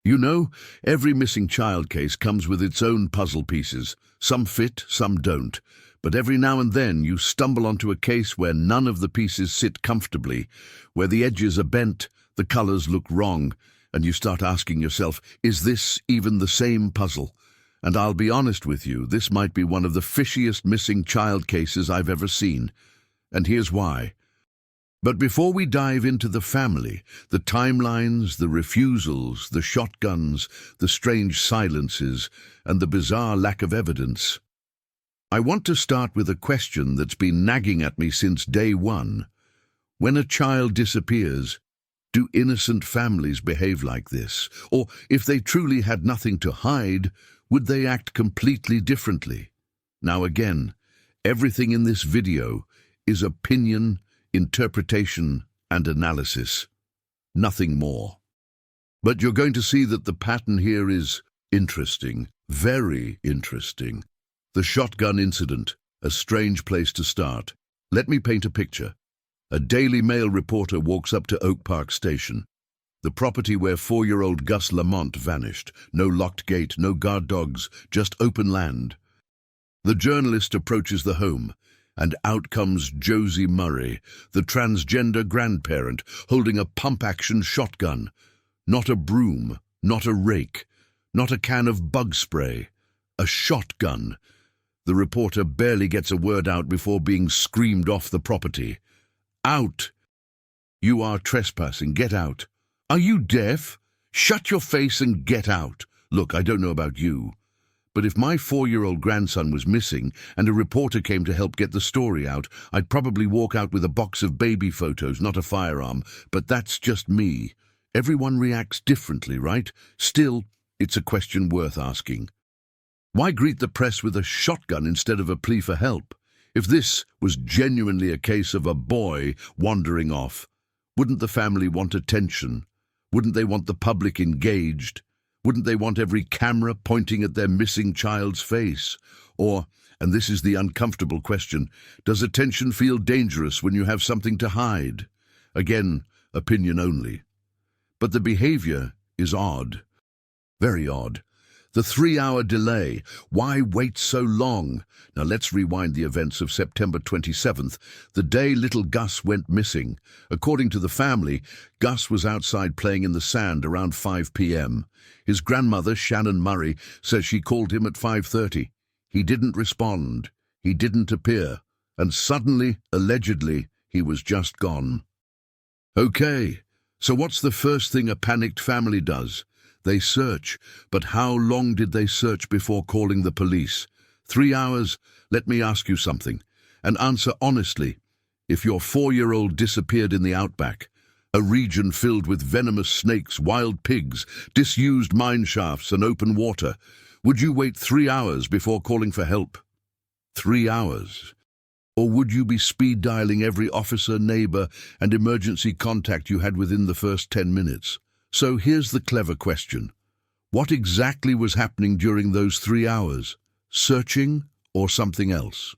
You know, every missing child case comes with its own puzzle pieces. Some fit, some don't. But every now and then you stumble onto a case where none of the pieces sit comfortably, where the edges are bent, the colors look wrong, and you start asking yourself, is this even the same puzzle? And I'll be honest with you, this might be one of the fishiest missing child cases I've ever seen. And here's why. But before we dive into the family, the timelines, the refusals, the shotguns, the strange silences, and the bizarre lack of evidence, I want to start with a question that's been nagging at me since day one. When a child disappears, do innocent families behave like this? Or if they truly had nothing to hide, would they act completely differently? Now again, everything in this video is opinion, interpretation, and analysis. Nothing more. But you're going to see that the pattern here is interesting, very interesting. The shotgun incident, a strange place to start. Let me paint a picture. A Daily Mail reporter walks up to Oak Park Station, the property where 4-year-old Gus Lamont vanished. No locked gate, no guard dogs, just open land. The journalist approaches the home, and out comes Josie Murray, the transgender grandparent, holding a pump-action shotgun. Not a broom, not a rake, not a can of bug spray. A shotgun. The reporter barely gets a word out before being screamed off the property. Out! You are trespassing. Get out. Are you deaf? Shut your face and get out. Look, I don't know about you, but if my 4-year-old grandson was missing and a reporter came to help get the story out, I'd probably walk out with a box of baby photos, not a firearm. But that's just me. Everyone reacts differently, right? Still, it's a question worth asking. Why greet the press with a shotgun instead of a plea for help? If this was genuinely a case of a boy wandering off, wouldn't the family want attention? Wouldn't they want the public engaged? Wouldn't they want every camera pointing at their missing child's face? Or, and this is the uncomfortable question, does attention feel dangerous when you have something to hide? Again, opinion only. But the behavior is odd. Very odd. The 3-hour delay. Why wait so long? Now let's rewind the events of September 27th, the day little Gus went missing. According to the family, Gus was outside playing in the sand around 5 p.m. His grandmother, Shannon Murray, says she called him at 5:30. He didn't respond. He didn't appear. And suddenly, allegedly, he was just gone. Okay, so what's the first thing a panicked family does? They search. But how long did they search before calling the police? 3 hours? Let me ask you something, and answer honestly. If your 4-year-old disappeared in the outback, a region filled with venomous snakes, wild pigs, disused mine shafts and open water, would you wait 3 hours before calling for help? 3 hours? Or would you be speed dialing every officer, neighbor, and emergency contact you had within the first 10 minutes? So here's the clever question. What exactly was happening during those 3 hours? Searching or something else?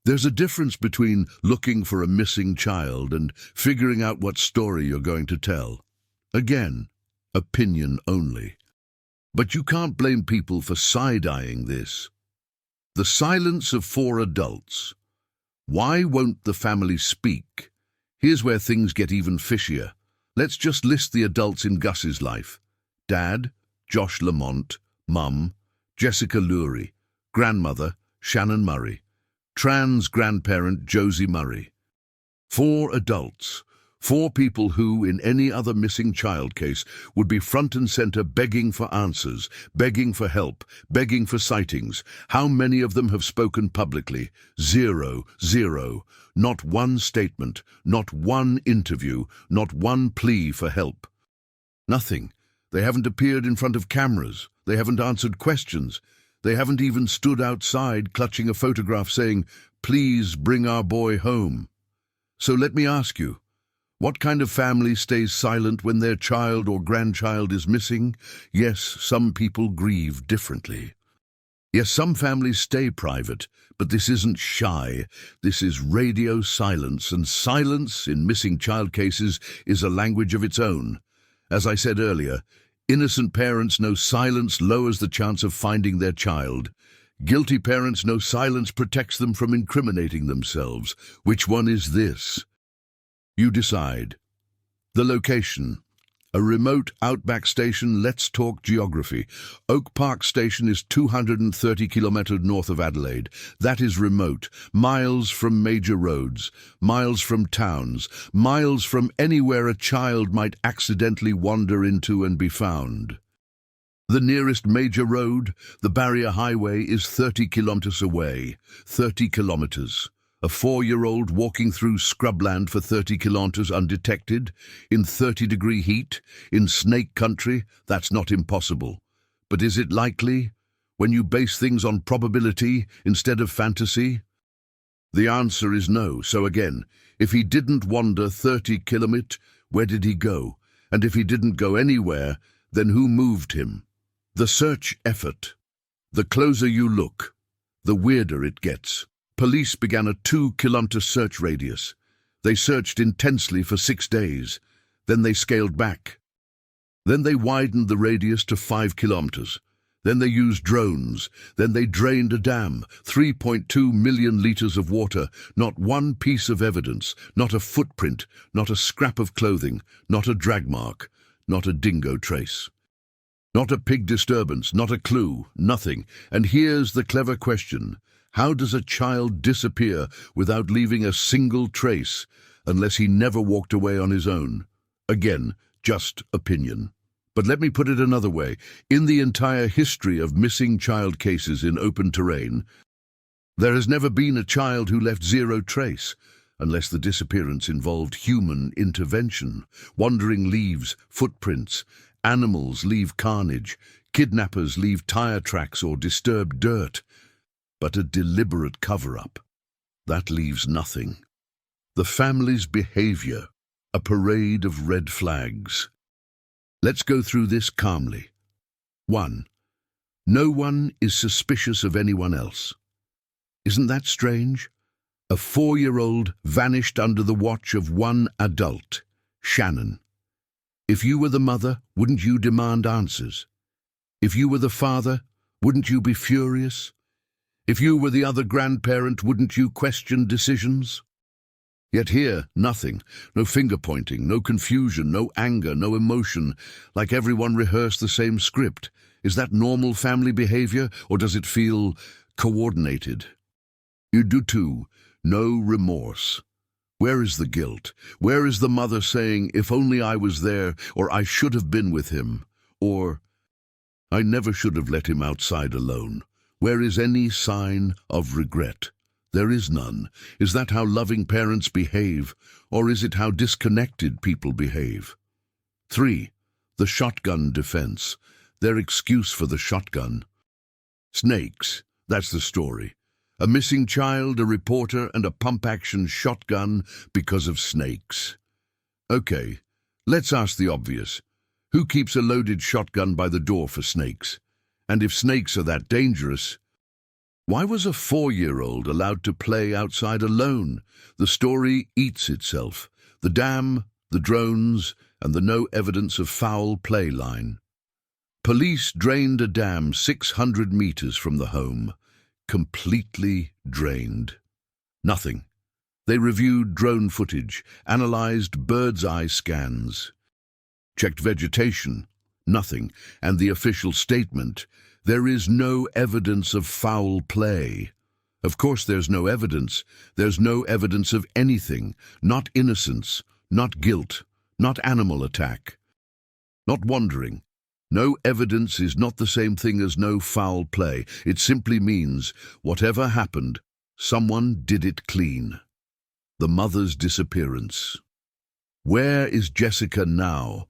There's a difference between looking for a missing child and figuring out what story you're going to tell. Again, opinion only. But you can't blame people for side-eyeing this. The silence of 4 adults. Why won't the family speak? Here's where things get even fishier. Let's just list the adults in Gus's life. Dad, Josh Lamont. Mum, Jessica Lurie. Grandmother, Shannon Murray. Trans grandparent, Josie Murray. 4 adults. 4 people who, in any other missing child case, would be front and center begging for answers, begging for help, begging for sightings. How many of them have spoken publicly? 0, 0. Not one statement, not one interview, not one plea for help. Nothing. They haven't appeared in front of cameras. They haven't answered questions. They haven't even stood outside clutching a photograph saying, "Please bring our boy home." So let me ask you, what kind of family stays silent when their child or grandchild is missing? Yes, some people grieve differently. Yes, some families stay private, but this isn't shy. This is radio silence, and silence in missing child cases is a language of its own. As I said earlier, Innocent parents know silence lowers the chance of finding their child. Guilty parents know silence protects them from incriminating themselves. Which one is this? You decide. The location. A remote outback station. Let's talk geography. Oak Park Station is 230 kilometres north of Adelaide. That is remote. Miles from major roads. Miles from towns. Miles from anywhere a child might accidentally wander into and be found. The nearest major road, the Barrier Highway, is 30 kilometres away. 30 kilometres. A 4-year-old walking through scrubland for 30 kilometres undetected, in 30-degree heat, in snake country, that's not impossible. But is it likely, when you base things on probability instead of fantasy? The answer is no. So again, if he didn't wander 30 kilometres, where did he go? And if he didn't go anywhere, then who moved him? The search effort. The closer you look, the weirder it gets. Police began a 2-kilometre search radius. They searched intensely for 6 days. Then they scaled back. Then they widened the radius to 5 kilometres. Then they used drones. Then they drained a dam, 3.2 million litres of water, not one piece of evidence, not a footprint, not a scrap of clothing, not a drag mark, not a dingo trace. Not a pig disturbance, not a clue, nothing. And here's the clever question. How does a child disappear without leaving a single trace, unless he never walked away on his own? Again, just opinion. But let me put it another way. In the entire history of missing child cases in open terrain, there has never been a child who left zero trace, unless the disappearance involved human intervention. Wandering leaves footprints, animals leave carnage, kidnappers leave tire tracks or disturbed dirt. But a deliberate cover-up, that leaves nothing. The family's behaviour, a parade of red flags. Let's go through this calmly. 1. No one is suspicious of anyone else. Isn't that strange? A 4-year-old vanished under the watch of one adult, Shannon. If you were the mother, wouldn't you demand answers? If you were the father, wouldn't you be furious? If you were the other grandparent, wouldn't you question decisions? Yet here, nothing. No finger-pointing, no confusion, no anger, no emotion, like everyone rehearsed the same script. Is that normal family behavior, or does it feel coordinated? You do too. No remorse. Where is the guilt? Where is the mother saying, if only I was there, or I should have been with him, or I never should have let him outside alone? Where is any sign of regret? There is none. Is that how loving parents behave, or is it how disconnected people behave? 3. The shotgun defense. Their excuse for the shotgun. Snakes. That's the story. A missing child, a reporter, and a pump-action shotgun because of snakes. Okay, let's ask the obvious. Who keeps a loaded shotgun by the door for snakes? And if snakes are that dangerous, why was a 4-year-old allowed to play outside alone? The story eats itself. The dam, the drones, and the no evidence of foul play line. Police drained a dam 600 meters from the home. Completely drained. Nothing. They reviewed drone footage, analyzed bird's-eye scans, checked vegetation. Nothing. And the official statement, there is no evidence of foul play. Of course there's no evidence. There's no evidence of anything. Not innocence, not guilt, not animal attack, not wandering. No evidence is not the same thing as no foul play. It simply means, whatever happened, someone did it clean. The mother's disappearance. Where is Jessica now?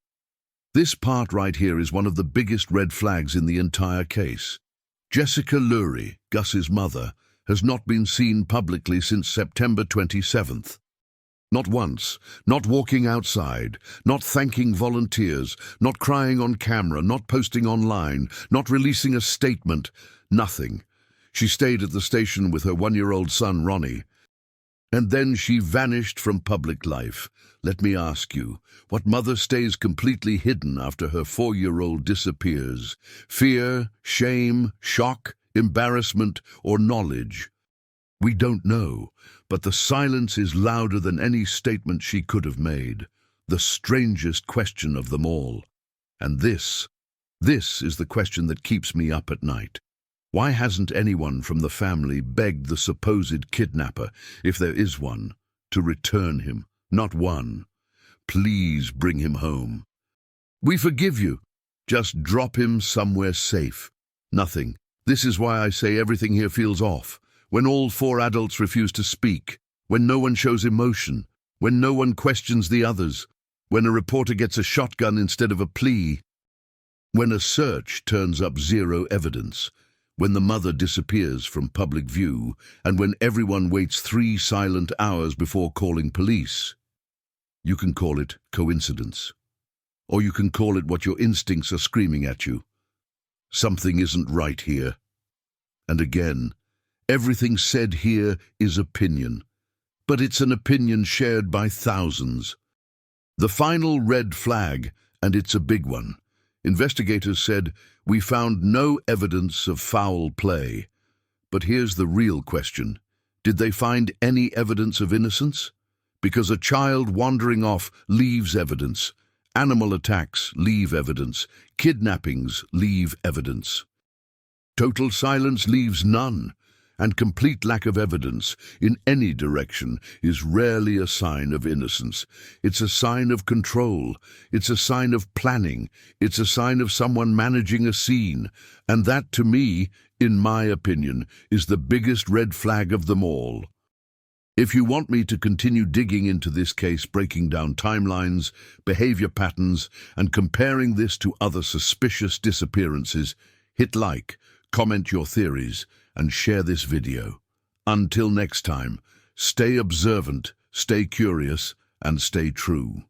This part right here is one of the biggest red flags in the entire case. Jessica Lurie, Gus's mother, has not been seen publicly since September 27th. Not once, not walking outside, not thanking volunteers, not crying on camera, not posting online, not releasing a statement, nothing. She stayed at the station with her 1-year-old son, Ronnie. And then she vanished from public life. Let me ask you, what mother stays completely hidden after her 4-year-old disappears? Fear, shame, shock, embarrassment, or knowledge? We don't know, but the silence is louder than any statement she could have made. The strangest question of them all. And this is the question that keeps me up at night. Why hasn't anyone from the family begged the supposed kidnapper, if there is one, to return him? Not one. Please bring him home. We forgive you. Just drop him somewhere safe. Nothing. This is why I say everything here feels off. When all 4 adults refuse to speak, when no one shows emotion, when no one questions the others, when a reporter gets a shotgun instead of a plea, when a search turns up 0 evidence, when the mother disappears from public view, and when everyone waits 3 silent hours before calling police. You can call it coincidence, or you can call it what your instincts are screaming at you. Something isn't right here. And again, everything said here is opinion, but it's an opinion shared by thousands. The final red flag, and it's a big one. Investigators said, "We found no evidence of foul play." But here's the real question. Did they find any evidence of innocence? Because a child wandering off leaves evidence. Animal attacks leave evidence. Kidnappings leave evidence. Total silence leaves none. And complete lack of evidence in any direction is rarely a sign of innocence. It's a sign of control. It's a sign of planning. It's a sign of someone managing a scene. And that, to me, in my opinion, is the biggest red flag of them all. If you want me to continue digging into this case, breaking down timelines, behavior patterns, and comparing this to other suspicious disappearances, hit like, comment your theories, and share this video. Until next time, stay observant, stay curious, and stay true.